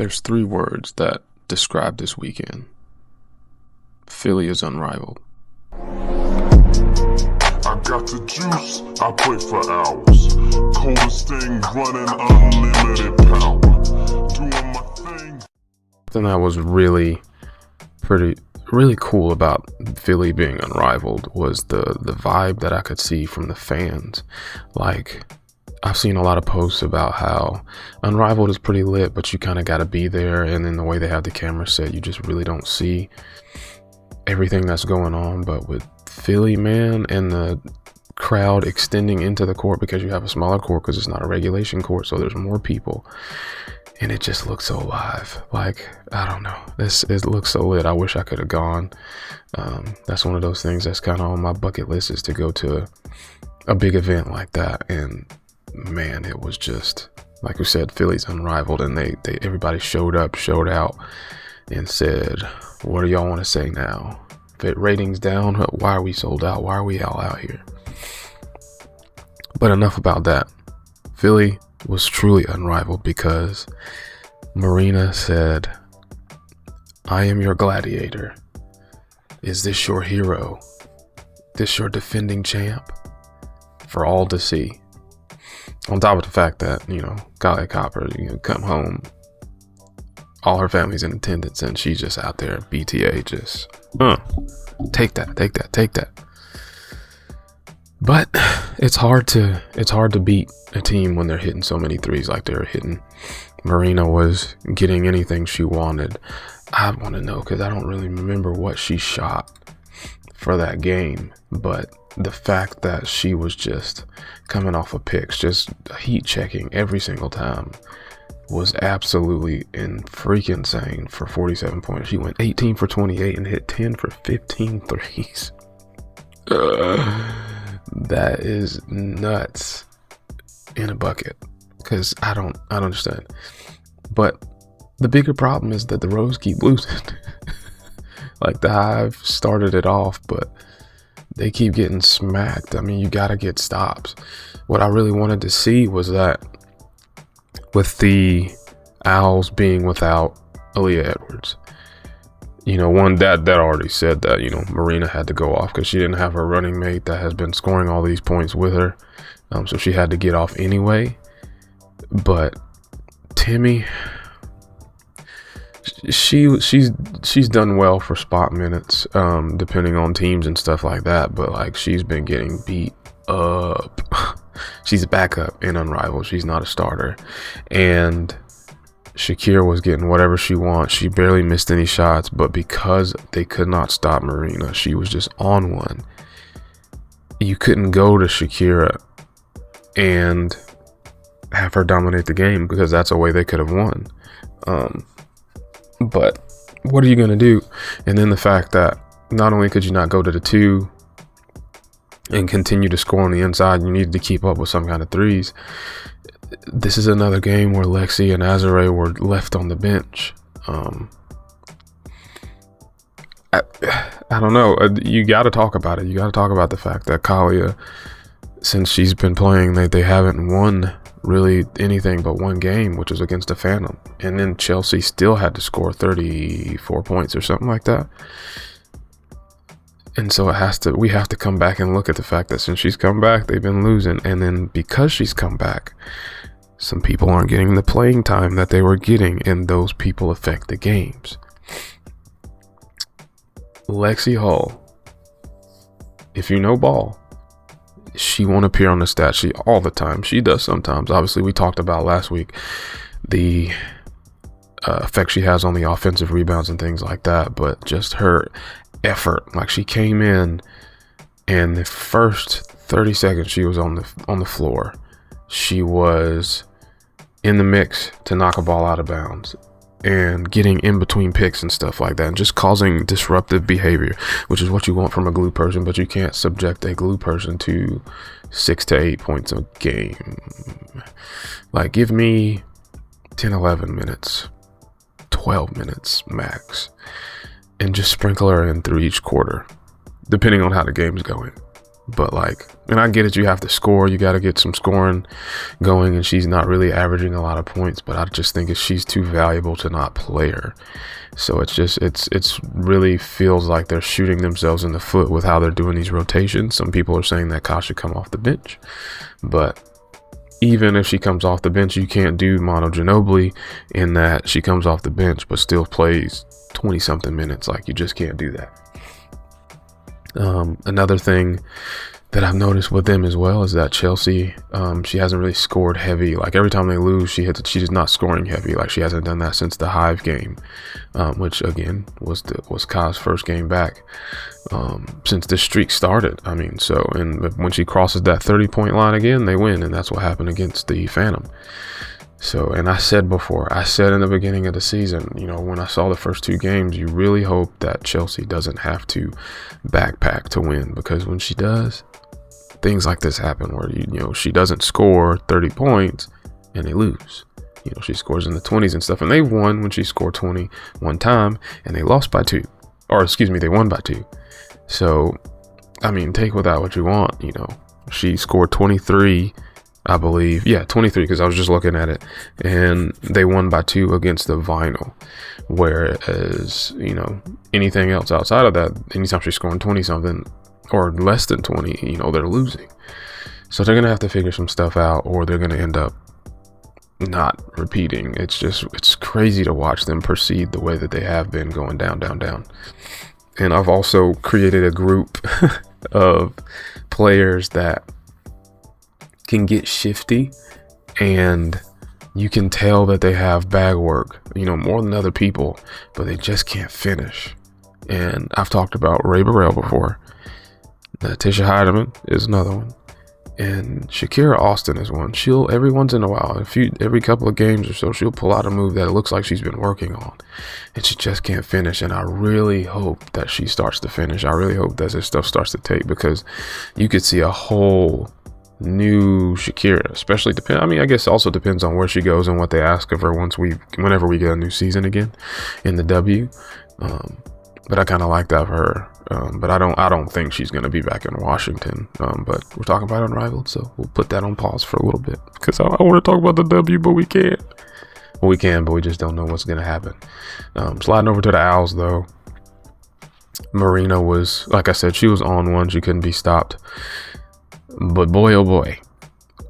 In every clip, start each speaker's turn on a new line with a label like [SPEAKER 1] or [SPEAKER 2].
[SPEAKER 1] There's three words that describe this weekend. Philly is unrivaled.
[SPEAKER 2] I got the juice, I play for hours. Coldest thing running, unlimited power. Doing my thing.
[SPEAKER 1] Something that was really cool about Philly being unrivaled was the vibe that I could see from the fans. Like, I've seen a lot of posts about how Unrivaled is pretty lit, but you kind of got to be there. And then the way they have the camera set, you just really don't see everything that's going on. But with Philly, man, and the crowd extending into the court, because you have a smaller court because it's not a regulation court, so there's more people. And it just looks so live. Like, I don't know. It looks so lit. I wish I could have gone. That's one of those things that's kind of on my bucket list, is to go to a big event like that. And man, it was just, like we said, Philly's unrivaled, and they everybody showed up, showed out, and said, what do y'all want to say now? If ratings down, why are we sold out? Why are we all out here? But enough about that. Philly was truly unrivaled because Marina said, I am your gladiator. Is this your hero? This your defending champ? For all to see. On top of the fact that, Kali Copper, come home, all her family's in attendance, and she's just out there, BTA, just, take that. But it's hard to beat a team when they're hitting so many threes like they're hitting. Marina was getting anything she wanted. I want to know, because I don't really remember what she shot for that game, but the fact that she was just coming off of picks, just heat checking every single time, was absolutely freaking insane for 47 points. She went 18 for 28 and hit 10 for 15 threes. That is nuts in a bucket, because I don't understand. But the bigger problem is that the Rose keep losing. Like, the Hive started it off, but they keep getting smacked. I mean, you got to get stops. What I really wanted to see was that with the Owls being without Aaliyah Edwards, one that already said that, Marina had to go off because she didn't have her running mate that has been scoring all these points with her. So she had to get off anyway. But Timmy, she's done well for spot minutes, depending on teams and stuff like that, but like, she's been getting beat up. She's a backup in Unrivaled. She's not a starter. And Shakira was getting whatever she wants. She barely missed any shots, but because they could not stop Marina, she was just on one. You couldn't go to Shakira and have her dominate the game, because that's a way they could have won. But what are you going to do? And then the fact that not only could you not go to the 2 and continue to score on the inside, you needed to keep up with some kind of threes. This is another game where Lexi and Azare were left on the bench. I don't know. You got to talk about it. You got to talk about the fact that Kalia, since she's been playing, they haven't won really anything but one game, which was against the Phantom. And then Chelsea still had to score 34 points or something like that. And so we have to come back and look at the fact that since she's come back, they've been losing. And then because she's come back, some people aren't getting the playing time that they were getting, and those people affect the games. Lexi Hall, if you know ball, she won't appear on the stat sheet all the time. She does sometimes. Obviously, we talked about last week the effect she has on the offensive rebounds and things like that, but just her effort. Like, she came in, and the first 30 seconds she was on the floor, she was in the mix to knock a ball out of bounds and getting in between picks and stuff like that, and just causing disruptive behavior, which is what you want from a glue person. But you can't subject a glue person to 6 to 8 points a game. Like, give me 10, 11 minutes, 12 minutes max, and just sprinkle her in through each quarter, depending on how the game's going. But like, and I get it, you have to score, you got to get some scoring going, and she's not really averaging a lot of points, but I just think she's too valuable to not play her. So it's really feels like they're shooting themselves in the foot with how they're doing these rotations. Some people are saying that Ka should come off the bench, but even if she comes off the bench, you can't do Mono Ginobili in that she comes off the bench but still plays 20 something minutes. Like, you just can't do that. Another thing that I've noticed with them as well is that Chelsea, she hasn't really scored heavy. Like, every time they lose, she's not scoring heavy. Like, she hasn't done that since the Hive game, which again was Ka's first game back since this streak started. I mean, so, and when she crosses that 30-point line again, they win, and that's what happened against the Phantom. So, and I said in the beginning of the season, you know, when I saw the first two games, you really hope that Chelsea doesn't have to backpack to win, because when she does, things like this happen where, you know, she doesn't score 30 points and they lose. You know, she scores in the 20s and stuff, and they won when she scored 20 one time, and they lost by 2. Or, excuse me, they won by 2. So, I mean, take with that what you want, you know. She scored 23, I believe. Yeah, 23, because I was just looking at it. And they won by 2 against the Vinyl. Whereas, you know, anything else outside of that, anytime she's scoring 20-something or less than 20, you know, they're losing. So they're going to have to figure some stuff out, or they're going to end up not repeating. It's crazy to watch them proceed the way that they have been, going down, down, down. And I've also created a group of players that can get shifty, and you can tell that they have bag work, you know, more than other people, but they just can't finish. And I've talked about Ray Burrell before. Tisha Heidemann is another one, and Shakira Austin is one. She'll, every once in a while, every couple of games or so, she'll pull out a move that it looks like she's been working on, and she just can't finish. And I really hope that she starts to finish. I really hope that this stuff starts to take, because you could see a whole new Shakira, especially I guess also depends on where she goes and what they ask of her whenever we get a new season again in the W. But I kind of like that for her. But I don't think she's going to be back in Washington. But we're talking about Unrivaled, so we'll put that on pause for a little bit, because I want to talk about the W, but we can't. Well, we can, but we just don't know what's going to happen. Sliding over to the Owls, though. Marina was, like I said, she was on one. She couldn't be stopped. But boy, oh boy,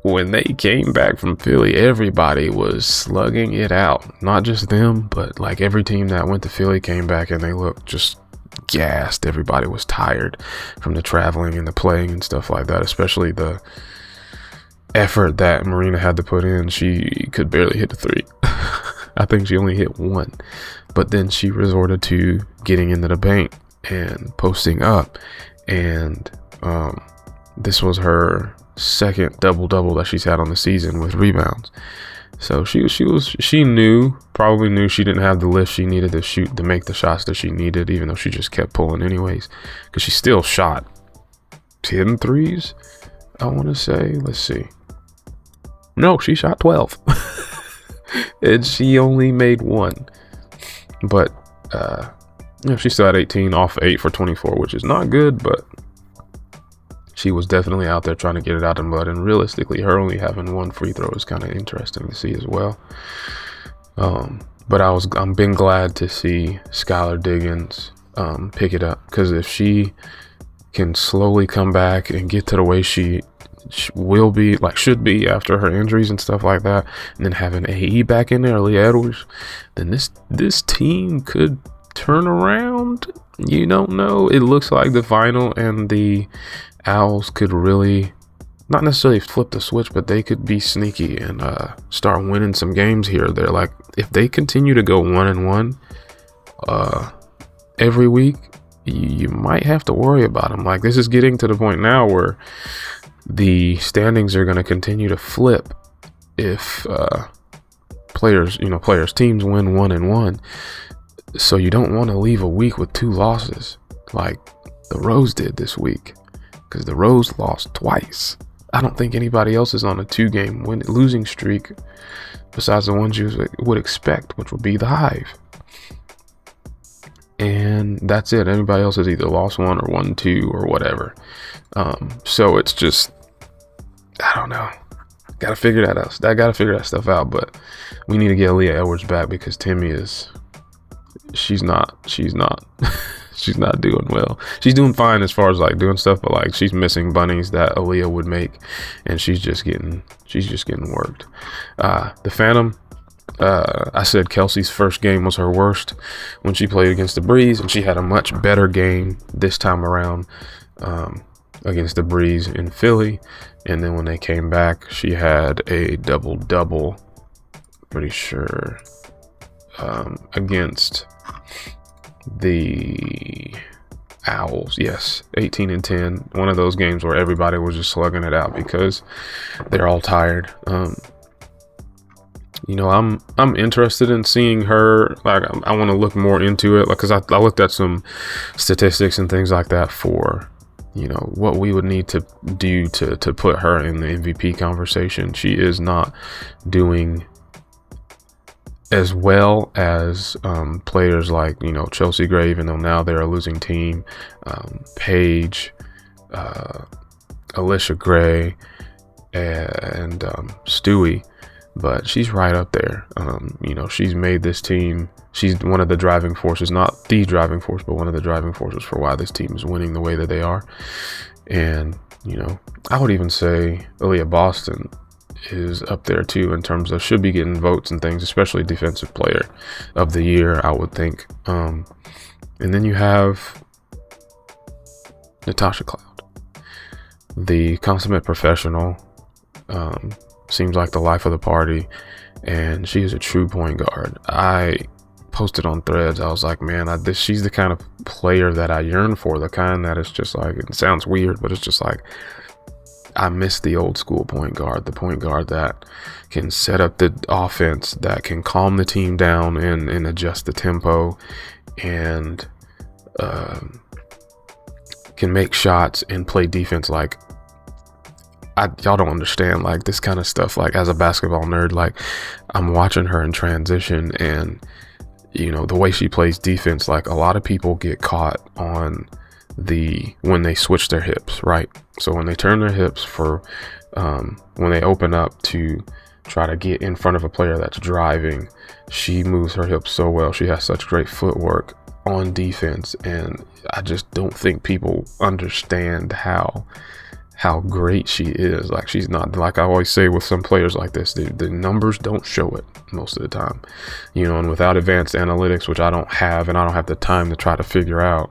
[SPEAKER 1] when they came back from Philly, everybody was slugging it out. Not just them, but like every team that went to Philly came back and they looked just gassed. Everybody was tired from the traveling and the playing and stuff like that, especially the effort that Marina had to put in. She could barely hit the 3. I think she only hit 1, but then she resorted to getting into the paint and posting up, and this was her second double-double that she's had on the season with rebounds. So she probably knew she didn't have the lift she needed to make the shots that she needed, even though she just kept pulling anyways, because she still shot 10 threes, I want to say. Let's see. No, she shot 12. And she only made 1. But she still had 18 off 8 for 24, which is not good, but she was definitely out there trying to get it out of the mud. And realistically, her only having 1 free throw is kind of interesting to see as well. But I'm been glad to see Skylar Diggins pick it up, because if she can slowly come back and get to the way she will be, like should be, after her injuries and stuff like that, and then having AE back in there, Lee Edwards, then this team could turn around. You don't know. It looks like the Vinyl and the Owls could really, not necessarily flip the switch, but they could be sneaky and start winning some games here or there. Like, if they continue to go 1-1 every week, you might have to worry about them. Like, this is getting to the point now where the standings are going to continue to flip if teams win 1-1. So you don't want to leave a week with 2 losses like the Rose did this week, because the Rose lost twice. I don't think anybody else is on a 2-game losing streak besides the ones you would expect, which would be the Hive. and that's it. Anybody else has either lost one or won two or whatever. So it's just, I don't know. Gotta figure that out. I gotta figure that stuff out. But we need to get Aaliyah Edwards back because Timmy she's not she's not doing well. She's doing fine as far as like doing stuff, but like she's missing bunnies that Aaliyah would make, and she's just getting worked. The Phantom, I said Kelsey's first game was her worst when she played against the Breeze, and she had a much better game this time around against the Breeze in Philly. And then when they came back, she had a double-double, pretty sure, against the Owls. Yes, 18 and 10. One of those games where everybody was just slugging it out because they're all tired. I'm interested in seeing her. Like, I want to look more into it, like, because I looked at some statistics and things like that for, what we would need to do to put her in the MVP conversation. She is not doing as well as players like, Chelsea Gray, even though now they're a losing team, Paige, Alicia Gray, and Stewie. But she's right up there. She's made this team. She's one of the driving forces, not the driving force, but one of the driving forces for why this team is winning the way that they are. And, I would even say Aaliyah Boston is up there too in terms of should be getting votes and things, especially defensive player of the year, I would think. And then you have Natasha Cloud, the consummate professional. Seems like the life of the party, and she is a true point guard. I posted on Threads, I was like, man, she's the kind of player that I yearn for, the kind that is just like, it sounds weird, but it's just like, I miss the old school point guard, the point guard that can set up the offense, that can calm the team down and adjust the tempo, and can make shots and play defense. Like, y'all don't understand, like, this kind of stuff. Like, as a basketball nerd, like, I'm watching her in transition, and the way she plays defense, like, a lot of people get caught on when they switch their hips, right? So when they turn their hips for when they open up to try to get in front of a player that's driving, she moves her hips so well. She has such great footwork on defense, and I just don't think people understand how great she is. Like, she's not, like I always say with some players like this, the numbers don't show it most of the time, and without advanced analytics, which I don't have, and I don't have the time to try to figure out,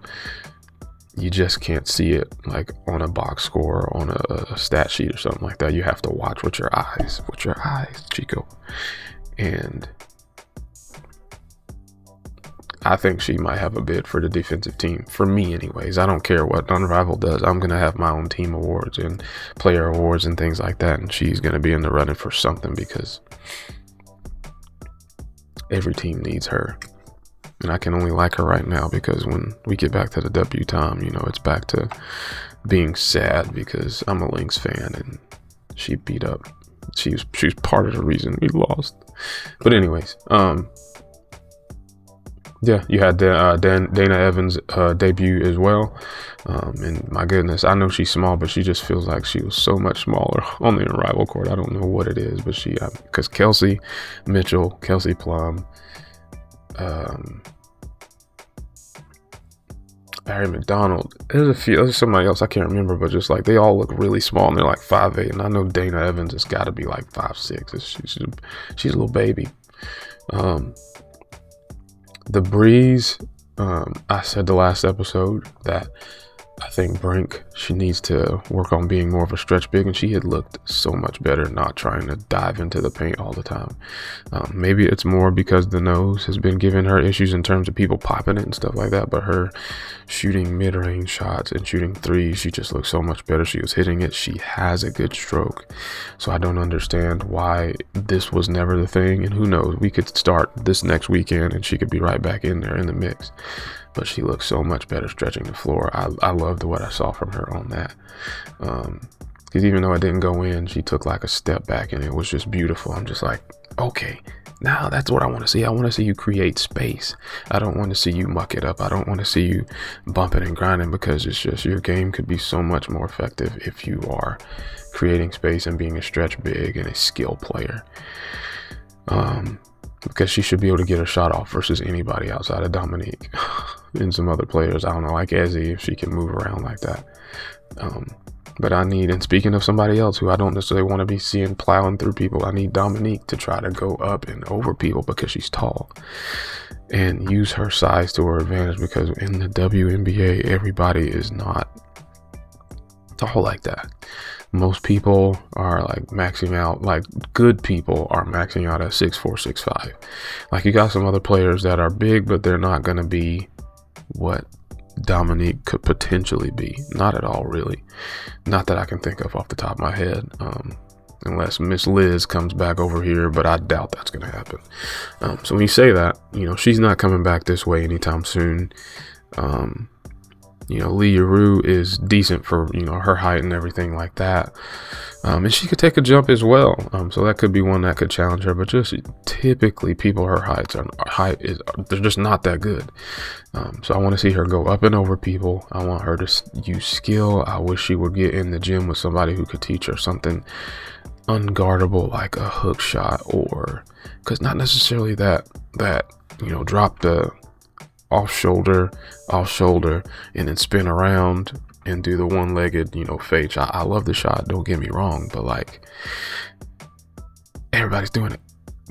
[SPEAKER 1] you just can't see it like on a box score or on a stat sheet or something like that. You have to watch with your eyes, Chico. And I think she might have a bid for the defensive team. For me, anyways. I don't care what Unrivaled does. I'm going to have my own team awards and player awards and things like that. And she's going to be in the running for something because every team needs her. And I can only like her right now because when we get back to the W time, it's back to being sad because I'm a Lynx fan and she beat up. She's part of the reason we lost. But anyways, yeah, you had Dana Evans' debut as well. And my goodness, I know she's small, but she just feels like she was so much smaller on the Unrivaled court. I don't know what it is, but because Kelsey Mitchell, Kelsey Plum, Barry McDonald, there's somebody else I can't remember, but just like they all look really small and they're like 5'8", and I know Dana Evans has got to be like 5'6". She's a little baby. The Breeze, I said the last episode that I think Brink, she needs to work on being more of a stretch big, and she had looked so much better not trying to dive into the paint all the time. Maybe it's more because the nose has been giving her issues in terms of people popping it and stuff like that, but her shooting mid-range shots and shooting threes, she just looks so much better. She was hitting it. She has a good stroke. So I don't understand why this was never the thing, and who knows, we could start this next weekend and she could be right back in there in the mix. But she looks so much better stretching the floor. I loved what I saw from her on that. Because even though I didn't go in, she took like a step back and it was just beautiful. I'm just like, Okay, now that's what I want to see. I want to see you create space. I don't want to see you muck it up. I don't want to see you bumping and grinding, because it's just, your game could be so much more effective if you are creating space and being a stretch big and a skill player. Because she should be able to get a shot off versus anybody outside of Dominique and some other players. I don't know, like Ezzy, if she can move around like that. But I need, and speaking of somebody else who I don't necessarily want to be seeing plowing through people, I need Dominique to try to go up and over people because she's tall, and use her size to her advantage, because in the WNBA, everybody is not tall like that. Most people are like maxing out, like good people are maxing out at 6'4", 6'5". Like, you got some other players that are big, but they're not going to be what Dominique could potentially be. Not at all, really. Not that I can think of off the top of my head, unless Miss Liz comes back over here, but I doubt that's going to happen. So when you say that, she's not coming back this way anytime soon. Lee Rue is decent for, her height and everything like that. And she could take a jump as well. So that could be one that could challenge her, but just typically people her they're just not that good. So I want to see her go up and over people. I want her to use skill. I wish she would get in the gym with somebody who could teach her something unguardable, like a hook shot, or, because not necessarily that drop the off shoulder, and then spin around and do the one-legged, fade shot. I love the shot, don't get me wrong, but like, everybody's doing it.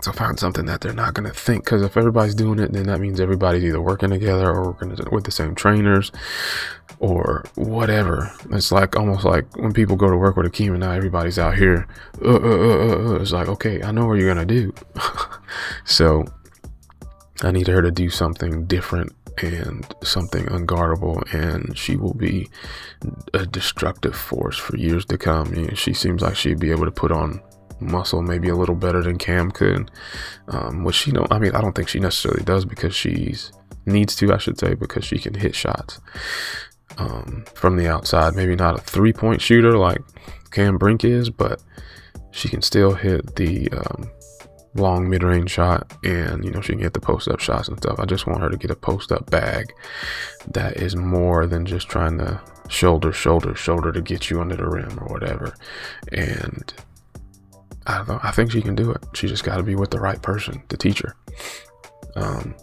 [SPEAKER 1] So find something that they're not going to think, because if everybody's doing it, then that means everybody's either working together or working with the same trainers or whatever. It's like, almost like when people go to work with Akeem and now everybody's out here. It's like, okay, I know what you're going to do. So I need her to do something different and something unguardable, and she will be a destructive force for years to come. She seems like she'd be able to put on muscle maybe a little better than Cam could, which I don't think she necessarily does, because needs to, I should say, because she can hit shots from the outside. Maybe not a 3-point shooter like Cam Brink is, but she can still hit the long mid-range shot, and she can get the post-up shots and stuff. I just want her to get a post-up bag that is more than just trying to shoulder to get you under the rim or whatever. And I think she can do it. She just got to be with the right person to teach her. And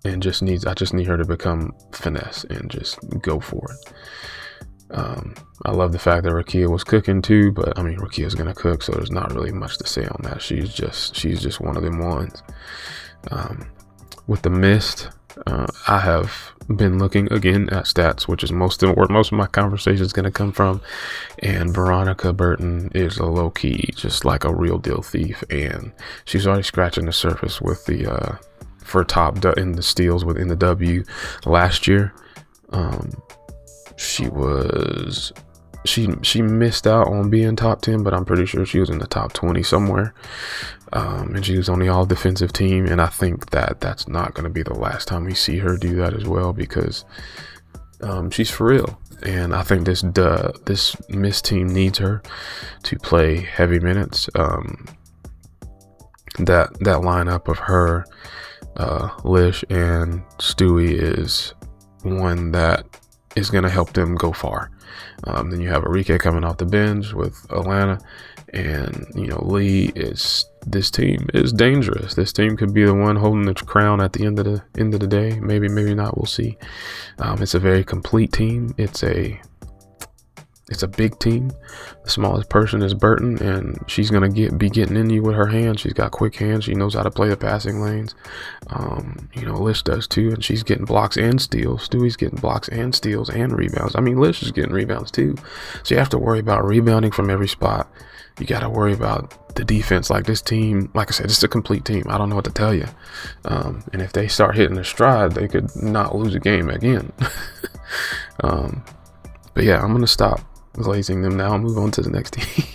[SPEAKER 1] I just need her to become finesse and just go for it. I love the fact that Rakia was cooking too, but Rakia's gonna cook, so there's not really much to say on that. She's just one of them ones. With the Mist, I have been looking again at stats, which is most of my conversation is gonna come from. And Veronica Burton is a low key, just like a real deal thief, and she's already scratching the surface with the for top in the steals within the W last year. She missed out on being top 10, but I'm pretty sure she was in the top 20 somewhere. And she was on the all defensive team, and I think that that's not going to be the last time we see her do that as well, because she's for real. And I think this Miss team needs her to play heavy minutes. That lineup of her, Lish and Stewie is one that is going to help them go far. Then you have Arike coming off the bench with Atlanta, and Lee this team is dangerous. This team could be the one holding the crown at the end of the day. Maybe not, we'll see. It's a very complete team. It's a big team. The smallest person is Burton, and she's gonna be getting in you with her hands. She's got quick hands. She knows how to play the passing lanes. Lish does too, and she's getting blocks and steals. Stewie's getting blocks and steals and rebounds. Lish is getting rebounds too. So you have to worry about rebounding from every spot. You got to worry about the defense. Like, this team, like I said, it's a complete team. I don't know what to tell you. And if they start hitting their stride, they could not lose a game again. But yeah, I'm gonna stop glazing them now and move on to the next team.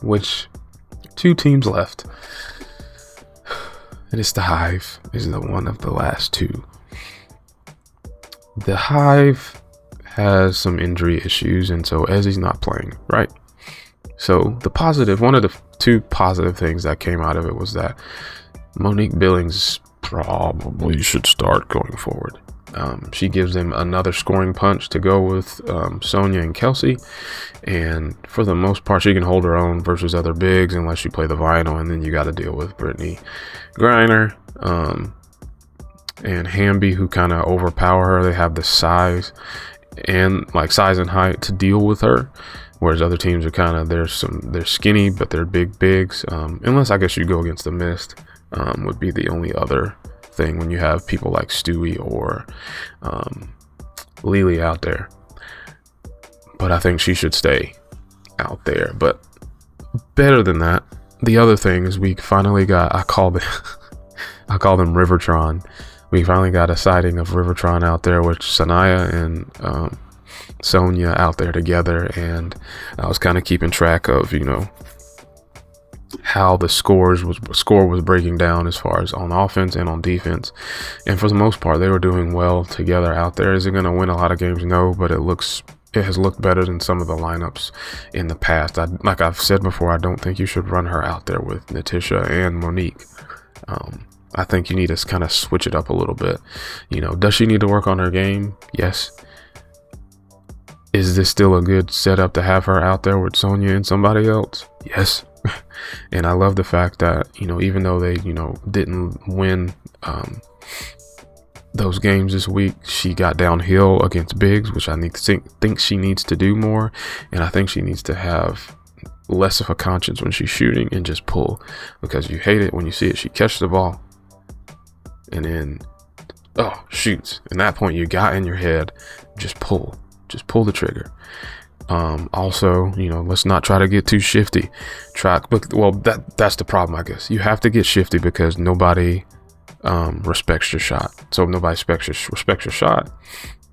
[SPEAKER 1] Which 2 teams left. And it's the Hive. Is the one of the last 2. The Hive has some injury issues, and so Ezzy's not playing, right? So one of the two positive things that came out of it was that Monique Billings probably should start going forward. She gives them another scoring punch to go with Sonya and Kelsey, and for the most part she can hold her own versus other bigs unless you play the vinyl, and then you got to deal with Brittany Griner and Hamby, who kind of overpower her. They have the size and height to deal with her, whereas other teams are kind of they're skinny but they're bigs, unless I guess you go against the Mist, would be the only other thing when you have people like Stewie or Lily out there. But I think she should stay out there. But better than that, the other thing is we finally got, I call them Rivertron. We finally got a sighting of Rivertron out there with Sanaya and Sonya out there together, and I was kind of keeping track of, how the score was breaking down as far as on offense and on defense, and for the most part they were doing well together out there. Is it going to win a lot of games? No, but it has looked better than some of the lineups in the past. Like I've said before, I don't think you should run her out there with Natisha and Monique. I think you need to kind of switch it up a little bit. Does she need to work on her game? Yes. Is this still a good setup to have her out there with Sonya and somebody else? Yes. And I love the fact that, even though they, didn't win those games this week, she got downhill against bigs, which I think she needs to do more. And I think she needs to have less of a conscience when she's shooting and just pull, because you hate it when you see it. She catches the ball and then, shoots. And that point you got in your head, just pull the trigger. Also, let's not try to get too shifty. That's the problem, I guess. You have to get shifty because nobody respects your shot. So if nobody respects your shot,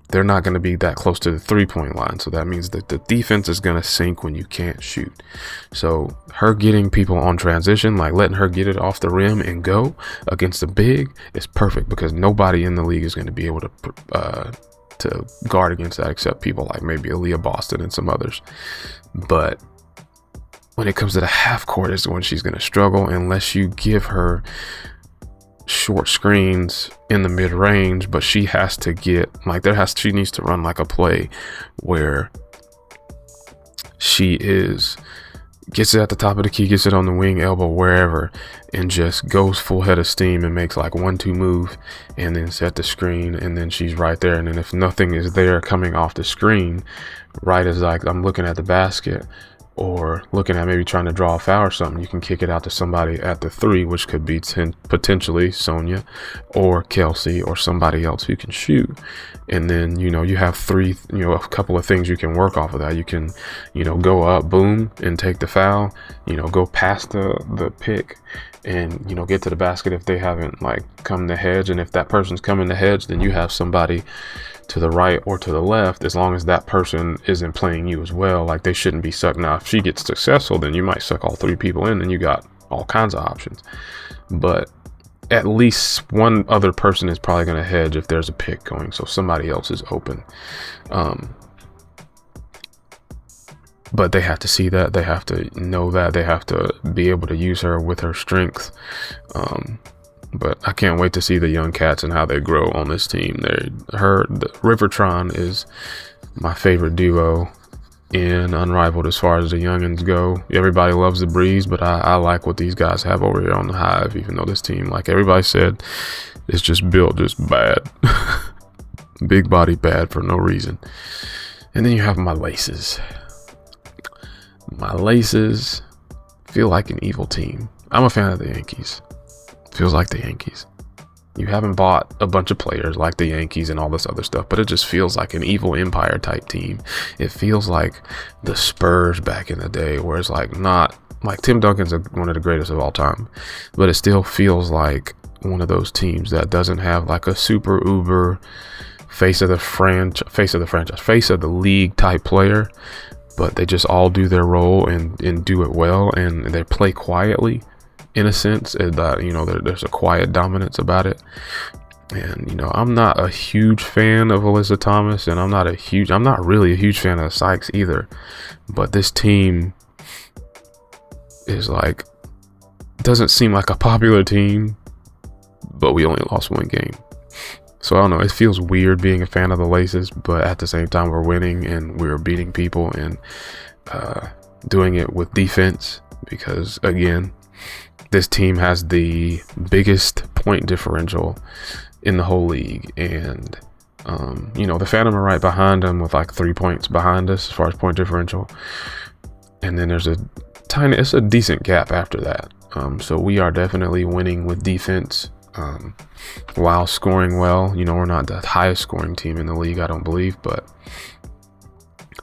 [SPEAKER 1] they're not going to be that close to the 3-point line. So that means that the defense is going to sink when you can't shoot. So her getting people on transition, like letting her get it off the rim and go against the big, is perfect, because nobody in the league is going to be able to guard against that except people like maybe Aaliyah Boston and some others. But when it comes to the half court is when she's going to struggle, unless you give her short screens in the mid range. But she has to get she needs to run like a play where she gets it at the top of the key, gets it on the wing, elbow, wherever, and just goes full head of steam and makes like 1-2 move and then set the screen, and then she's right there. And then if nothing is there coming off the screen, right as like I'm looking at the basket or looking at maybe trying to draw a foul or something, you can kick it out to somebody at the 3, which could be potentially Sonya or Kelsey or somebody else who can shoot. And then, you have a couple of things you can work off of that. You can, go up, boom, and take the foul, go past the pick and, get to the basket if they haven't come to hedge. And if that person's coming to hedge, then you have somebody to the right or to the left, as long as that person isn't playing you as well. Like, they shouldn't be sucked. Now, if she gets successful, then you might suck all 3 people in, and you got all kinds of options. But at least one other person is probably going to hedge if there's a pick going, so somebody else is open. But they have to see that, they have to know that, they have to be able to use her with her strength. But I can't wait to see the young cats and how they grow on this team. The Rivertron is my favorite duo in Unrivaled as far as the youngins go. Everybody loves the Breeze, but I like what these guys have over here on the Hive, even though this team, like everybody said, is just built just bad. Big body bad for no reason. And then you have my Laces. My Laces feel like an evil team. I'm a fan of the Yankees. Feels like the Yankees. You haven't bought a bunch of players like the Yankees and all this other stuff, but it just feels like an evil empire type team. It feels like the Spurs back in the day, where it's not like Tim Duncan's one of the greatest of all time, but it still feels like one of those teams that doesn't have like a super uber face of the league type player, but they just all do their role and do it well, and they play quietly. In a sense, there's a quiet dominance about it. And, I'm not a huge fan of Alyssa Thomas, and I'm not really a huge fan of Sykes either. But this team is like, doesn't seem like a popular team, but we only lost one game. So I don't know, it feels weird being a fan of the Laces, but at the same time we're winning and we're beating people and doing it with defense, because again, this team has the biggest point differential in the whole league, and the Phantom are right behind them with like 3 points behind us as far as point differential, and then there's it's a decent gap after that. So we are definitely winning with defense while scoring well. We're not the highest scoring team in the league, I don't believe, but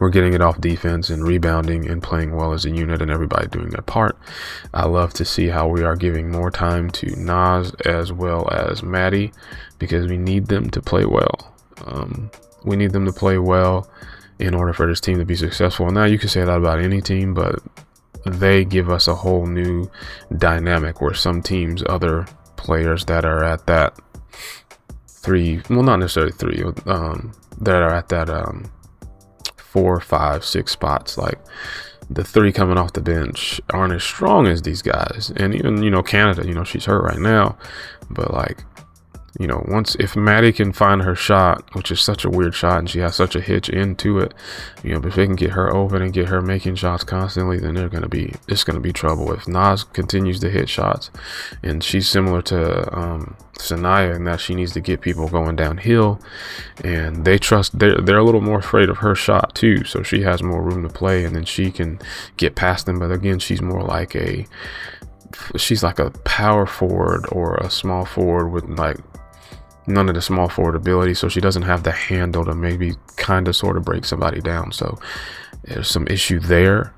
[SPEAKER 1] we're getting it off defense and rebounding and playing well as a unit and everybody doing their part. I love to see how we are giving more time to Nas as well as Maddie, because we need them to play well. We need them to play well in order for this team to be successful. Now, you can say that about any team, but they give us a whole new dynamic where some teams, other players that are at that not necessarily three, that are at that 4, 5, 6 spots, like the 3 coming off the bench aren't as strong as these guys. And even Canada, she's hurt right now, but like, if Maddie can find her shot, which is such a weird shot and she has such a hitch into it, but if they can get her open and get her making shots constantly, then it's gonna be trouble. If Nas continues to hit shots, and she's similar to Sanaya in that she needs to get people going downhill, and they're a little more afraid of her shot too, so she has more room to play, and then she can get past them. But again, she's like a power forward or a small forward with like none of the small forward ability, so she doesn't have the handle to maybe kind of sort of break somebody down. So there's some issue there,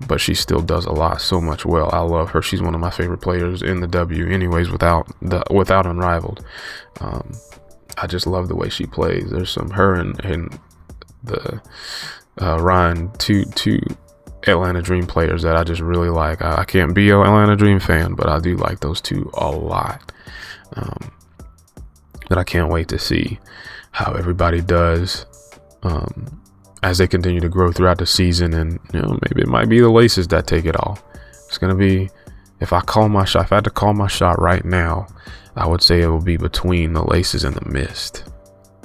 [SPEAKER 1] but she still does so much well. I love her. She's one of my favorite players in the W anyways, without Unrivaled. I just love the way she plays. There's some her and the Ryan, two Atlanta Dream players that I just really like. I can't be an Atlanta Dream fan, but I do like those two a lot. But I can't wait to see how everybody does as they continue to grow throughout the season. And maybe it might be the Laces that take it all. It's gonna be, if I had to call my shot right now, I would say it will be between the Laces and the Mist.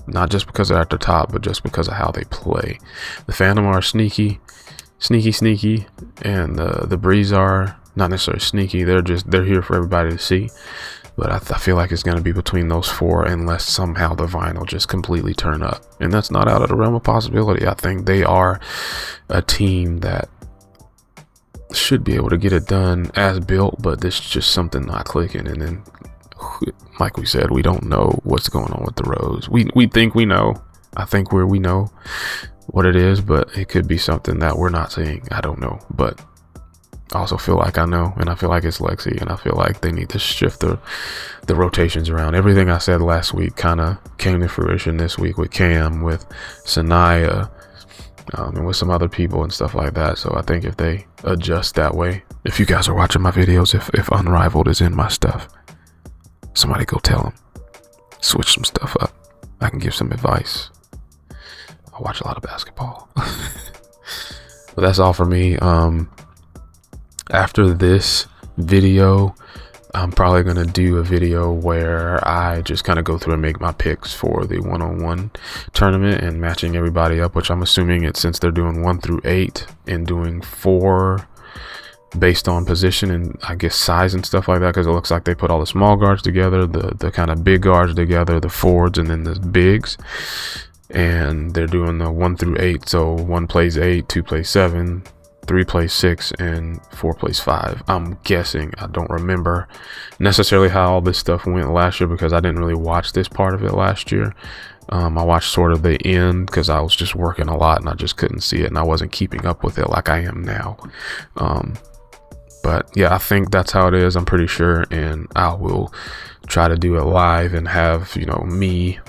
[SPEAKER 1] Not just because they're at the top, but just because of how they play. The Phantom are sneaky, and the Breeze are not necessarily sneaky. They're here for everybody to see. But I feel like it's going to be between those 4, unless somehow the vinyl just completely turn up. And that's not out of the realm of possibility. I think they are a team that should be able to get it done as built, but there's just something not clicking. And then, like we said, we don't know what's going on with the Rose. We think we know. I think we know what it is, but it could be something that we're not seeing. I don't know, but I also feel like I know, and I feel like it's Lexi, and I feel like they need to shift the rotations around. Everything I said last week kind of came to fruition this week with Cam, with Sanaya, and with some other people and stuff like that. So I think if they adjust that way, if you guys are watching my videos, if Unrivaled is in my stuff, somebody go tell them, switch some stuff up. I can give some advice. I watch a lot of basketball. But that's all for me. After this video, I'm probably going to do a video where I just kind of go through and make my picks for the 1-on-1 tournament and matching everybody up, which I'm assuming it's, since they're doing 1 through 8 and doing 4 based on position and I guess size and stuff like that, because it looks like they put all the small guards together, the kind of big guards together, the forwards, and then the bigs. And they're doing the 1 through 8. So 1 plays 8, 2 plays 7, 3 plays 6, and 4 plays 5. I'm guessing. I don't remember necessarily how all this stuff went last year because I didn't really watch this part of it last year. I watched sort of the end because I was just working a lot and I just couldn't see it, and I wasn't keeping up with it like I am now. But yeah, I think that's how it is. I'm pretty sure, and I will try to do it live and have, me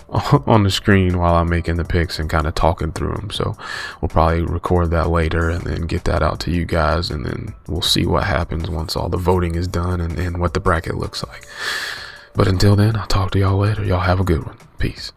[SPEAKER 1] on the screen while I'm making the picks and kind of talking through them. So we'll probably record that later and then get that out to you guys, and then we'll see what happens once all the voting is done and what the bracket looks like. But until then, I'll talk to y'all later. Y'all have a good one. Peace.